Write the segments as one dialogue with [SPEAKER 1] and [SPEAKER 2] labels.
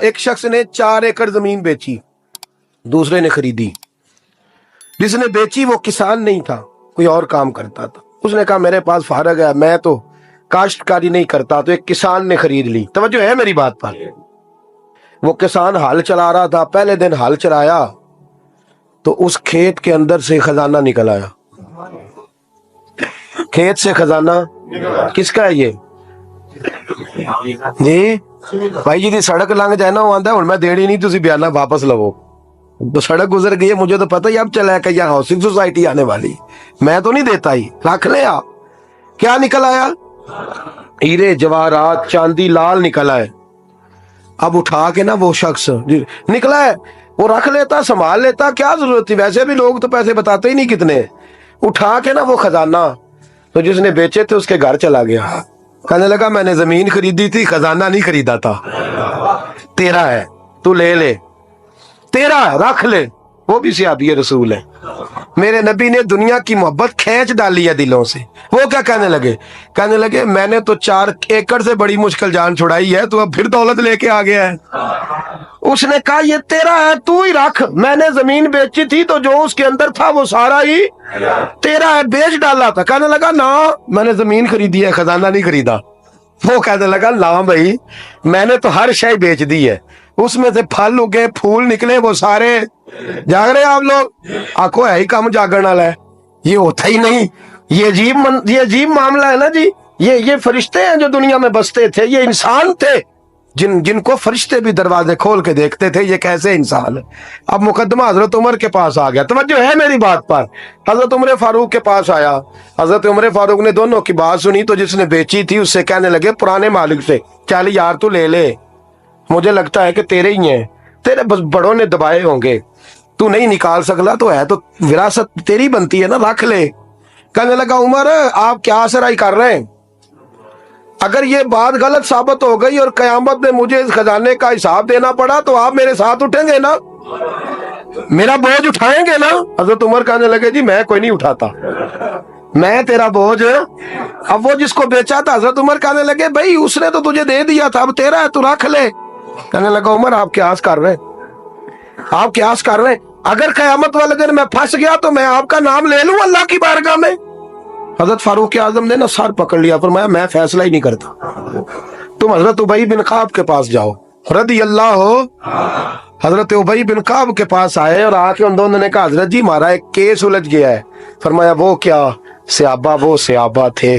[SPEAKER 1] ایک شخص نے 4 ایکڑ زمین بیچی، دوسرے نے خریدی۔ جس نے بیچی وہ کسان نہیں تھا، کوئی اور کام کرتا تھا۔ اس نے کہا میرے پاس فارغ ہے، میں تو کاشتکاری نہیں کرتا، تو ایک کسان نے خرید لی۔ توجہ ہے میری بات پر؟ وہ کسان ہل چلا رہا تھا، پہلے دن ہل چلایا تو اس کھیت کے اندر سے خزانہ نکل آیا۔ کھیت سے خزانہ کس کا ہے یہ؟ جی بھائی جی دی سڑک لنگ جائے نا، وہ آندا ہے ہن میں دیڑی نہیں، تسی بیانہ واپس لو۔ تو سڑک گزر گئی ہے، مجھے تو پتہ ہی اب چلا ہے کہ یہاں ہاؤسنگ سوسائٹی آنے والی، میں تو نہیں دیتا ہی، رکھ لیں آپ۔ کیا نکل آیا؟ ہیرے جواہرات چاندی لال نکل آئے۔ اب اٹھا کے نا وہ شخص نکلا ہے، وہ رکھ لیتا، سنبھال لیتا، کیا ضرورت تھی؟ ویسے بھی لوگ تو پیسے بتاتے ہی نہیں کتنے۔ اٹھا کے نا وہ خزانہ تو جس نے بیچے تھے اس کے گھر چلا گیا، کہنے لگا میں نے زمین خریدی تھی، خزانہ نہیں خریدا تھا، تیرا ہے، تو لے لے، تیرا ہے، رکھ لے۔ وہ بھی صحابی رسول ہے، میرے نبی نے دنیا کی محبت کھینچ ڈالی ہے دلوں سے۔ وہ کیا کہنے لگے؟ کہنے لگے میں نے تو 4 ایکڑ سے بڑی مشکل جان چھڑائی ہے، تو اب پھر دولت لے کے آ گیا ہے۔ اس نے کہا یہ تیرا ہے، تو ہی رکھ، میں نے زمین بیچی تھی تو جو اس کے اندر تھا وہ سارا ہی تیرا ہے، بیچ ڈالا تھا۔ کہنے لگا نا میں نے زمین خریدی ہے، خزانہ نہیں خریدا۔ وہ کہنے لگا نا بھائی میں نے تو ہر شے بیچ دی ہے، اس میں سے پھل اگے، پھول نکلے، وہ سارے۔ جاگ رہے آپ لوگ؟ آنکھوں ہے ہی کم جاگن والا ہے، یہ ہوتا ہی نہیں۔ یہ عجیب معاملہ ہے نا جی۔ یہ فرشتے ہیں جو دنیا میں بستے تھے، یہ انسان تھے جن کو فرشتے بھی دروازے کھول کے دیکھتے تھے، یہ کیسے انسان ہے۔ اب مقدمہ حضرت عمر کے پاس آ گیا، توجہ ہے میری بات پر؟ حضرت عمر فاروق کے پاس آیا، حضرت عمر فاروق نے دونوں کی بات سنی تو جس نے بیچی تھی اس سے کہنے لگے پرانے مالک سے، چل یار تو لے لے، مجھے لگتا ہے کہ تیرے ہی ہیں، تیرے بس بڑوں نے دبائے ہوں گے، تو نہیں نکال سکلا، تو ہے تو وراثت تیری بنتی ہے نا، رکھ لے۔ کہنے لگا عمر آپ کیا سرائی کر رہے ہیں؟ اگر یہ بات غلط ثابت ہو گئی اور قیامت میں مجھے اس خزانے کا حساب دینا پڑا تو آپ میرے ساتھ اٹھیں گے نا، میرا بوجھ اٹھائیں گے نا؟ حضرت عمر کہنے لگے جی میں کوئی نہیں اٹھاتا، میں تیرا بوجھ۔ اب وہ جس کو بیچا تھا حضرت عمر کہنے لگے بھائی اس نے تو تجھے دے دیا تھا، اب تیرا ہے، تو رکھ لے۔ کہنے لگا عمر آپ قیاس کر رہے ہیں، آپ قیاس کر رہے ہیں، اگر قیامت والے دن میں پھنس گیا تو میں آپ کا نام لے لوں اللہ کی بارگاہ میں؟ حضرت فاروق اعظم نے نا سر پکڑ لیا، فرمایا میں فیصلہ ہی نہیں کرتا، تم حضرت ابی بن کعب کے پاس جاؤ رضی اللہ ہو۔ حضرت ابی بن کعب کے پاس آئے اور آ کے ان دونوں نے کہا حضرت جی ہمارا ایک کیس الجھ گیا ہے۔ فرمایا وہ کیا؟ وہ صحابہ تھے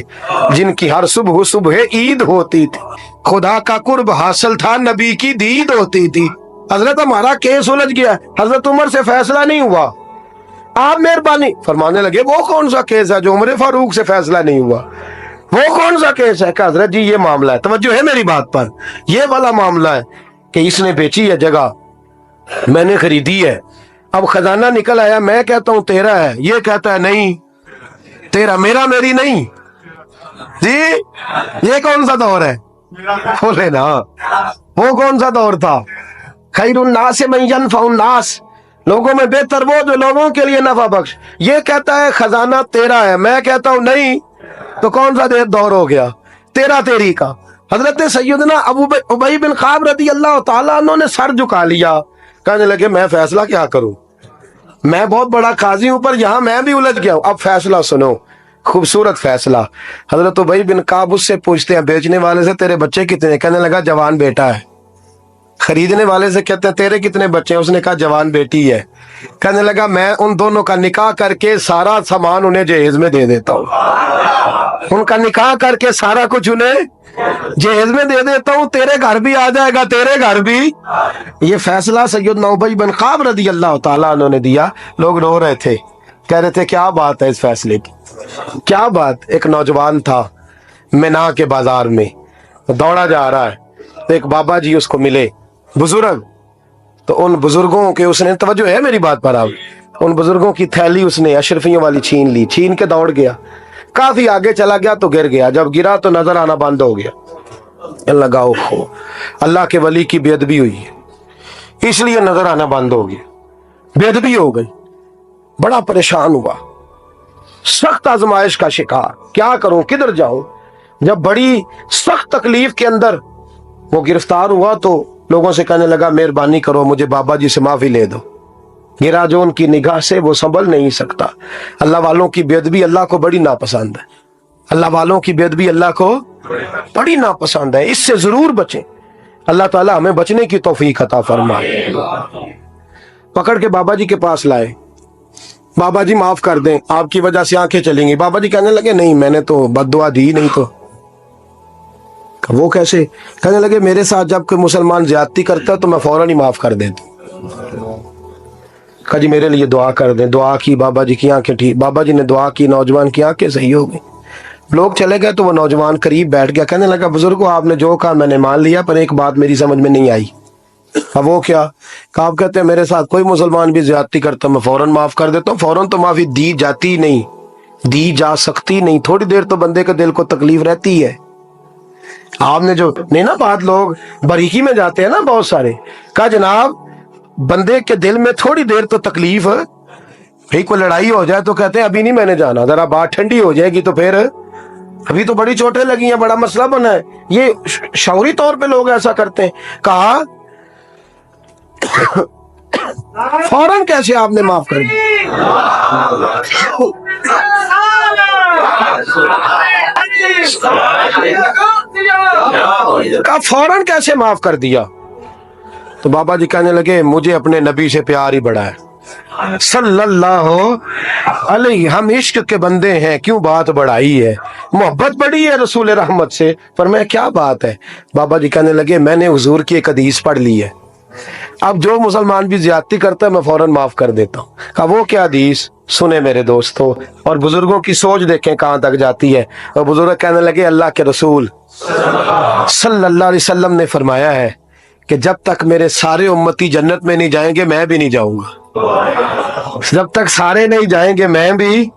[SPEAKER 1] جن کی ہر صبح صبح عید ہوتی تھی، خدا کا قرب حاصل تھا، نبی کی دید ہوتی تھی۔ حضرت ہمارا کیس الجھ گیا، حضرت عمر سے فیصلہ نہیں ہوا، آپ مہربانی فرمانے لگے وہ کون سا کیس ہے جو عمر فاروق سے فیصلہ نہیں ہوا؟ وہ کون سا کیس ہے؟ کہ حضرت جی یہ معاملہ ہے، توجہ ہے میری بات پر، یہ والا معاملہ ہے کہ اس نے بیچی ہے جگہ، میں نے خریدی ہے، اب خزانہ نکل آیا، میں کہتا ہوں تیرا ہے، یہ کہتا ہے نہیں تیرا، میرا میری نہیں۔ جی یہ کون سا دور ہے؟ بولے نا وہ کون سا دور تھا؟ خیر الناس من ینفع الناس، لوگوں میں بہتر وہ جو لوگوں کے لیے نفع بخش۔ یہ کہتا ہے خزانہ تیرا ہے، میں کہتا ہوں نہیں، تو کون سا دور ہو گیا؟ تیرا تیری کا۔ حضرت سیدنا ابی بن کعب رضی اللہ تعالیٰ عنہ نے سر جھکا لیا، کہنے لگے میں فیصلہ کیا کروں، میں بہت بڑا قاضی ہوں پر یہاں میں بھی الجھ گیا ہوں، اب فیصلہ سنو، خوبصورت فیصلہ۔ حضرت ابی بن کعب اس سے پوچھتے ہیں بیچنے والے سے تیرے بچے کتنے؟ کہنے لگا جوان بیٹا ہے۔ خریدنے والے سے کہتے ہیں تیرے کتنے بچے ہیں؟ اس نے کہا جوان بیٹی ہے۔ کہنے لگا میں ان دونوں کا نکاح کر کے سارا سامان انہیں جہیز میں دے دیتا ہوں، ان کا نکاح کر کے سارا کچھ انہیں جہیز میں دے دیتا ہوں، تیرے گھر بھی آ جائے گا، تیرے گھر بھی۔ یہ فیصلہ سیدنا ابی بن کعب رضی اللہ تعالیٰ عنہ نے دیا۔ لوگ رو رہے تھے، کہہ رہے تھے کیا بات ہے اس فیصلے کی، کیا بات۔ ایک نوجوان تھا مینا کے بازار میں، دوڑا جا رہا ہے، تو ایک بابا جی اس کو ملے، بزرگ، تو ان بزرگوں کے اس نے، توجہ ہے میری بات پر آپ، ان بزرگوں کی تھیلی اس نے اشرفیوں والی چھین لی، چھین کے دوڑ گیا، کافی آگے چلا گیا تو گر گیا، جب گرا تو نظر آنا بند ہو گیا، لگا اوہو اللہ کے ولی کی بے ادبی ہوئی ہے، اس لیے نظر آنا بند ہو گیا، بے ادبی ہو گئی، بڑا پریشان ہوا، سخت آزمائش کا شکار، کیا کروں کدھر جاؤں۔ جب بڑی سخت تکلیف کے اندر وہ گرفتار ہوا تو लोगों से कहने लगा मेहरबानी करो मुझे बाबा जी से माफी ले दो, गिरा जो उनकी निगाह से वो संभल नहीं सकता। अल्लाह वालों की बेअदबी अल्लाह को बड़ी नापसंद है, अल्लाह वालों की बेअदबी अल्लाह को बड़ी नापसंद है, इससे जरूर बचें। अल्लाह ताला हमें बचने की तौफीक अता फरमाए। पकड़ के बाबा जी के पास लाए, बाबा जी माफ कर दें, आपकी वजह से आंखें चलेंगी। बाबा जी कहने लगे नहीं मैंने तो बद्दुआ दी नहीं। तो वो कैसे? कहने लगे मेरे साथ जब कोई मुसलमान ज्यादती करता है तो मैं फौरन ही माफ कर देता हूं। कहा जी मेरे लिए दुआ कर दें। दुआ की, बाबा जी की आंखें ठीक, बाबा जी ने दुआ की, नौजवान की आंखें सही हो गई। लोग चले गए तो वो नौजवान करीब बैठ गया, कहने लगा बुजुर्गो आपने जो कहा मैंने मान लिया, पर एक बात मेरी समझ में नहीं आई। अब वो क्या? कहा आप कहते हैं मेरे साथ कोई मुसलमान भी ज्यादती करता मैं फौरन माफ कर देता हूँ। फौरन तो माफी दी जाती नहीं, दी जा सकती नहीं, थोड़ी देर तो बंदे के दिल को तकलीफ रहती है। आपने जो नहीं ना बात, लोग बारीकी में जाते हैं ना बहुत सारे। कहा जनाब बंदे के दिल में थोड़ी देर तो तकलीफ, भाई कोई लड़ाई हो जाए तो कहते हैं अभी नहीं मैंने जाना, जरा बात ठंडी हो जाएगी तो फिर, अभी तो बड़ी चोटें लगी हैं, बड़ा मसला बना है। ये शौरी तौर पे लोग ऐसा करते हैं। कहा फौरन कैसे आपने माफ कर दिया? कहा फौरन कैसे माफ कर दिया? तो बाबा जी कहने लगे मुझे अपने नबी से प्यार ही बड़ा है सल्लल्लाहु अलैहि, हम इश्क के बंदे हैं, क्यों बात बढ़ाई है, मोहब्बत बड़ी है रसूल रहमत से। पर मैं क्या बात है? बाबा जी कहने लगे मैंने हुजूर की एक हदीस पढ़ ली है, अब जो मुसलमान भी ज्यादती करता है मैं फौरन माफ कर देता हूँ। कहा वो क्या हदीस? सुने मेरे दोस्तों, और बुजुर्गों की सोच देखें कहाँ तक जाती है। और बुजुर्ग कहने लगे अल्लाह के रसूल सल्लल्लाहु अलैहि वसल्लम ने फरमाया है कि जब तक मेरे सारे उम्मती जन्नत में नहीं जाएंगे मैं भी नहीं जाऊंगा, जब तक सारे नहीं जाएंगे मैं भी।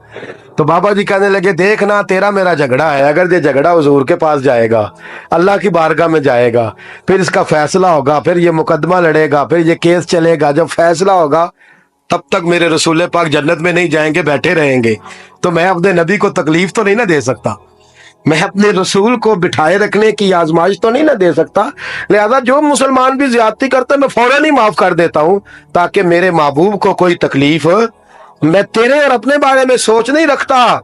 [SPEAKER 1] तो बाबा जी कहने लगे देखना तेरा मेरा झगड़ा है, अगर ये झगड़ा हुजूर के पास जाएगा, अल्लाह की बारगाह में जाएगा, फिर इसका फैसला होगा, फिर ये मुकदमा लड़ेगा, फिर ये केस चलेगा, जब फैसला होगा तब तक मेरे रसूल पाक जन्नत में नहीं जाएंगे, बैठे रहेंगे। तो मैं अपने नबी को तकलीफ तो नहीं ना दे सकता, मैं अपने रसूल को बिठाए रखने की आजमाइश तो नहीं ना दे सकता। लिहाजा जो मुसलमान भी ज्यादती करता है मैं फौरन ही माफ कर देता हूं, ताकि मेरे महबूब को कोई तकलीफ, मैं तेरे और अपने बारे में सोच नहीं रखता,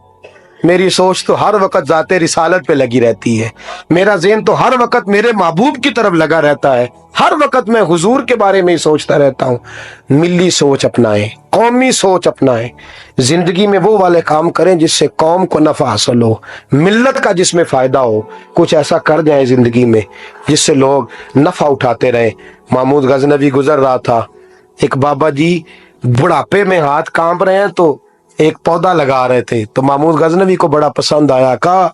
[SPEAKER 1] मेरी सोच तो हर वक्त जाते रिसालत पे लगी रहती है, मेरा ज़हन तो हर वक्त मेरे महबूब की तरफ लगा रहता है, हर वक्त मैं हुजूर के बारे में ही सोचता रहता हूँ। मिली सोच अपनाएं, कौमी सोच अपनाएं, जिंदगी में वो वाले काम करें जिससे कौम को नफा हासिल हो, मिल्लत का जिसमें फायदा हो, कुछ ऐसा कर जाए जिंदगी में जिससे लोग नफा उठाते रहे। महमूद गजनवी गुजर रहा था, एक बाबा जी बुढ़ापे में हाथ कांप रहे हैं तो एक पौधा लगा रहे थे, तो महमूद गजनवी को बड़ा पसंद आया। कहा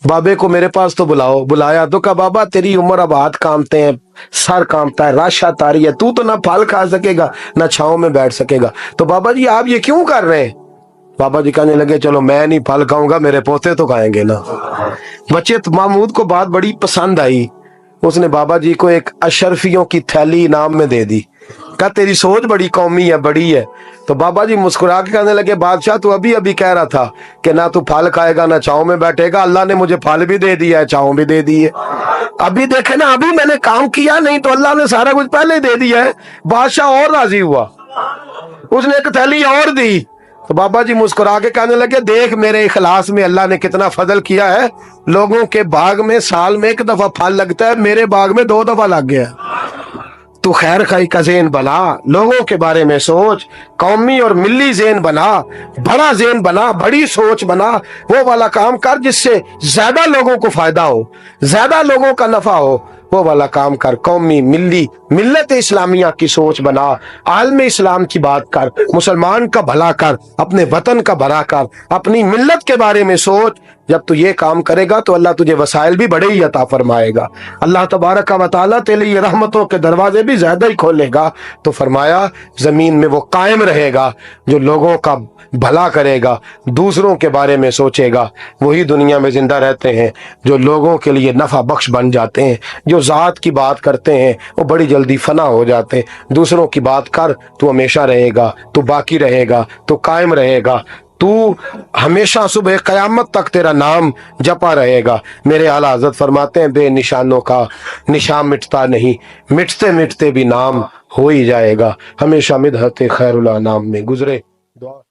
[SPEAKER 1] बाबे को मेरे पास तो बुलाओ। बुलाया तो कहा बाबा तेरी उम्र अब हाथ कांपते हैं, सर कांपता है, राशा तारी है, तू तो ना फल खा सकेगा ना छांव में बैठ सकेगा, तो बाबा जी आप ये क्यों कर रहे हैं? बाबा जी कहने लगे चलो मैं नहीं फल खाऊंगा, मेरे पोते तो खाएंगे ना। बच्चे तो महमूद को बात बड़ी पसंद आई, उसने बाबा जी को एक अशरफियों की थैली इनाम में दे दी। कहा तेरी सोच बड़ी कौमी है, बड़ी है। तो बाबा जी मुस्कुरा के कहने लगे बादशाह तू अभी अभी कह रहा था कि ना तू फल खाएगा ना छांव में बैठेगा, अल्लाह ने मुझे फल भी दे दिया है, छांव भी दे दी है। अभी देखे ना, अभी मैंने काम किया नहीं तो अल्लाह ने सारा कुछ पहले दे दिया है। बादशाह और राजी हुआ, उसने एक थैली और दी। तो बाबा जी मुस्कुरा के कहने लगे देख मेरे इखलास में अल्लाह ने कितना फजल किया है, लोगों के बाग में साल में एक दफा फल लगता है, मेरे बाग में 2 दफा लग गया। तू खैर खाई का ज़हन बना, लोगों के बारे में सोच, कौमी और मिली ज़हन बना, बड़ा ज़हन बना, बड़ी सोच बना, वो वाला काम कर जिससे ज्यादा लोगों को फायदा हो, ज्यादा लोगों का नफा हो, वो वाला काम कर। कौमी मिली मिल्लत इस्लामिया की सोच बना, आलम इस्लाम की बात कर, मुसलमान का भला कर, अपने वतन का भला कर, अपनी मिल्लत के बारे में सोच। जब तू ये काम करेगा तो अल्लाह तुझे वसाइल भी बड़े ही अता फरमाएगा, अल्लाह तबारक व तआला तेरे लिए रहमतों के दरवाजे भी ज्यादा ही खोलेगा। तो फरमाया जमीन में वो कायम रहेगा जो लोगों का भला करेगा, दूसरों के बारे में सोचेगा, वही दुनिया में जिंदा रहते हैं जो लोगों के लिए नफा बख्श बन जाते हैं। जो जात की बात करते हैं वो बड़ी जल्दी फना हो जाते हैं। दूसरों की बात कर, तू हमेशा रहेगा, तू बाकी रहेगा, तू कायम रहेगा। تو ہمیشہ صبح قیامت تک تیرا نام جپا رہے گا۔ میرے اعلیٰ حضرت فرماتے ہیں بے نشانوں کا نشان مٹتا نہیں، مٹتے مٹتے بھی نام ہو ہی جائے گا۔ ہمیشہ مدحت خیر الانام میں گزرے۔ دعا